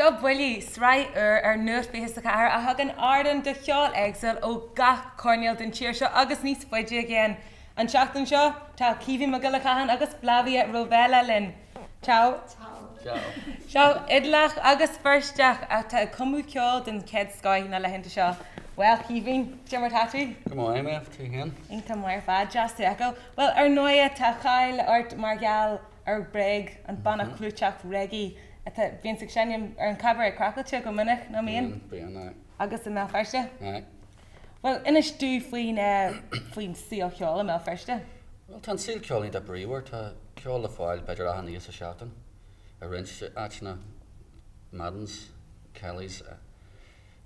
Seo Buillí sráid nuacht bhí sa cair a thug an ardan de cheoil eagsúil ó gach corneal den tíir seo agus níos foiide again. An seachtain seo, tá Caoimhín Ó Catháin agus Flavia Rovella linn. Ciao. Ciao. Seo idlach agus firsteach a tá cumú ceoil den céad scoith na lehinnta seo. Well, Caoimhín, Jimmer Tatry? Come on, I'm after you again. Inta mar fad, just echo. Well, noia tá chail ort margheall breg an banna clúteach reggae. Tá bhíonn sig sénim an cabaret cracailte go minic nó míon? Bríon, agus in mé firste? aye. Well, inis dú faoin síl ceoil in mé firste? Well, tan síl ceoil ní de bríomhar, tá ceoil le fáil beidir ahan níos a seachtain. A rinse áitna Maddens, Kellys,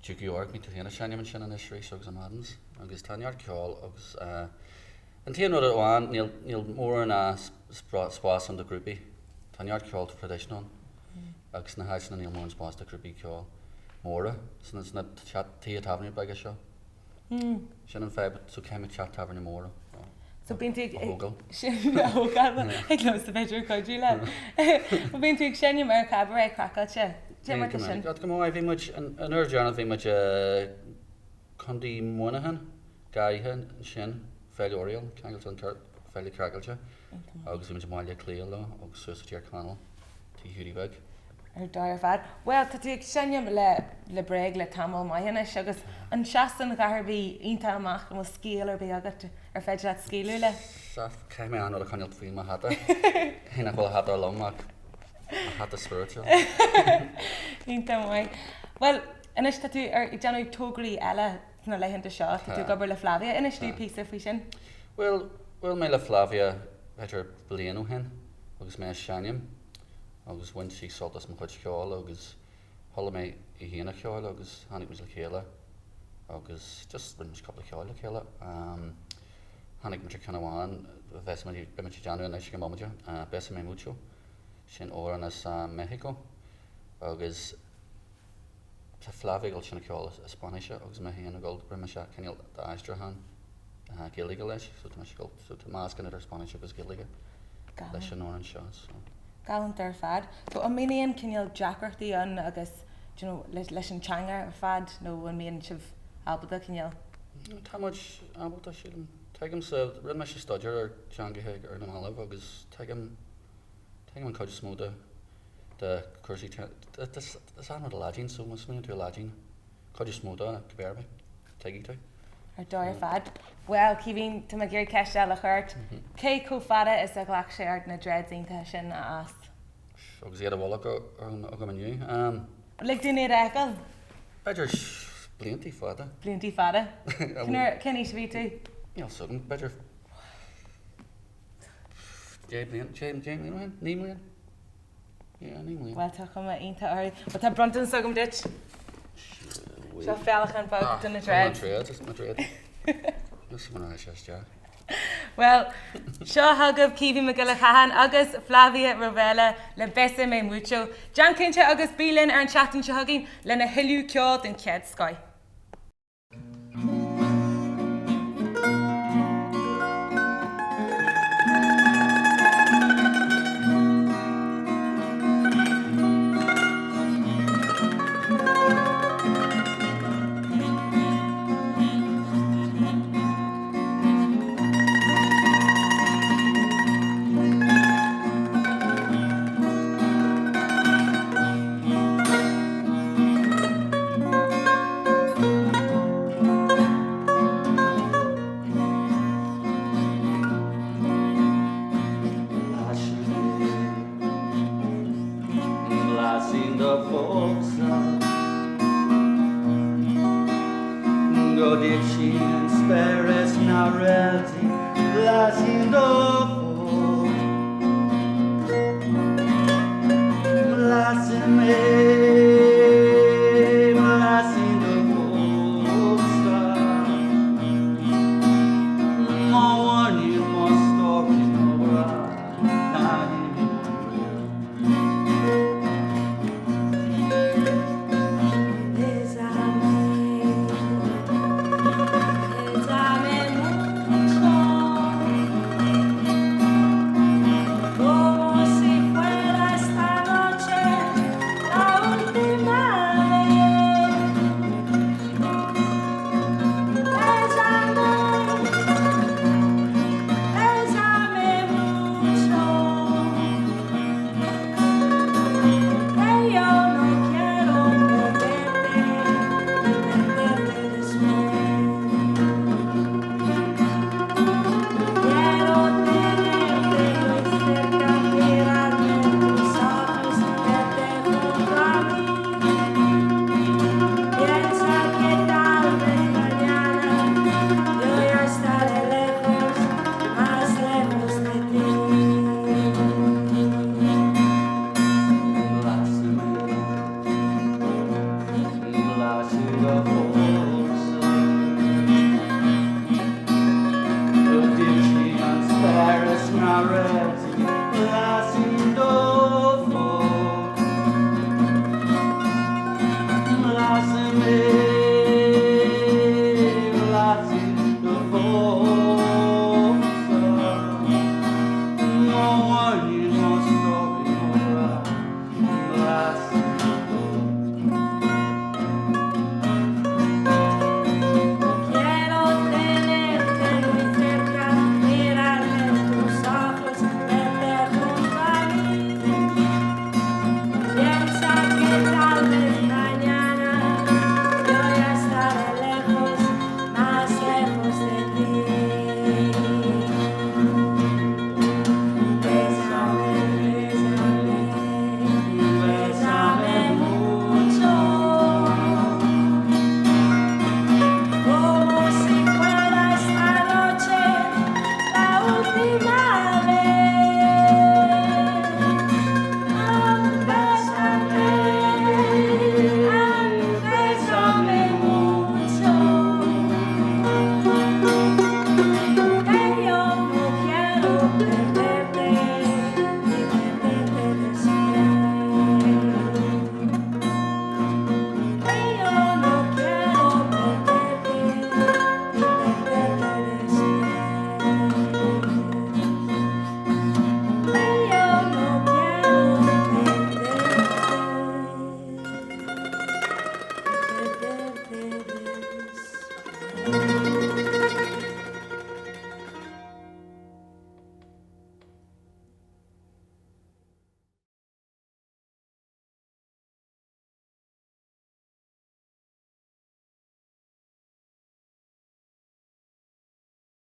Duke York, ní tá héana sénim an sin an isrí agus a Maddens, agus tá neart ceoil agus an tíon rud amháin níl mór na spás an do grúpi. Tá neart ceoil traditional. Agus na haisna níl mór an spás do grúpi ceoil móra, san na tí a tafni baige seo. Sin an feb so céim a chat tafni móra. So bíonn tú Hógal. Hógal, ag lom sa beidir coidú le. Bíonn tú sénim mar cabaret cracailte. Jimmer sin. Gat go móid bhí muid an urgeanna bhí muid Condí Moynihan, Gaihan sin, Fáil Oriel, Cangailt an Fáil Cragailte, agus bhí muid máile cléal agus suas tíar canal, tí hiúrí bheag. Dar fad. Well, tá tú ag sénim le breg le tamil maihanais agus an seasan gaharbí ionta amach go scéal bí agat ar féidir le scéalú le. Saf céim an a chuineal faoin má hata. Hína bhfuil hata lomach a hata spiritual. Ionta mai. Well, inis tá tú ar deanú tógraí eile na leihananta seo, tá tú gobar le Flavia, inis tú písa faoi sin? Well, mé le Flavia beidir blianú hen, agus mé seanim. Agus bhain sí soltas mo chuid ceáil agus thola mé I héana ceáil agus tháinig mis le chéile agus just bhain mis coppla ceáil le chéile. Tháinig muidir canháin bheits me bimid deanú an éisi go máide besa mé mucho sin óran as Mexico agus tá Flaviail sinna ceáil a Spáise agus mé héana gold brim se ceal de Aistrahan gilige leis so tá más gan ar Spáise agus gilige leis sin óran seo. Galant ar fad. So an míon cinneal Jackreachtaí an agus leis an teanga ar fad nó an míon sibh albalta cinneal? Tá muid albalta sílim. Teigem sa rin me sé staidir ar teangathe ar na málah agus teigem an coide smóda de cuasaí is an a ládín so mas muoin tú a ládín coide smóda gobearbe teigí tú. Ar dar fad. Well, Caoimhín tá gur ceiste le chuirt. Cé có fada is a ghlach sé art na dreadínta sin a as? Agus iad a bhla go maniu. Le dúine eáil? Beidir bliantí fada. Bliantí fada? Cin is bhí tú? Níl sugam, beidir 10 million? 9 million? Yeah, 9 million. Well, tá chuma ionta áir. Ba tá brontan sugam dit? Seo fellach an bog duna dread. Na dread. Nus man sé. Well, seo thugab Caoimhín Ó Catháin agus Flavia Rovella le besa mé mucho. Jan cinnte agus bílinn ar an seachtain se thugainn le na hiú ceol den cead scoith. Blessing me.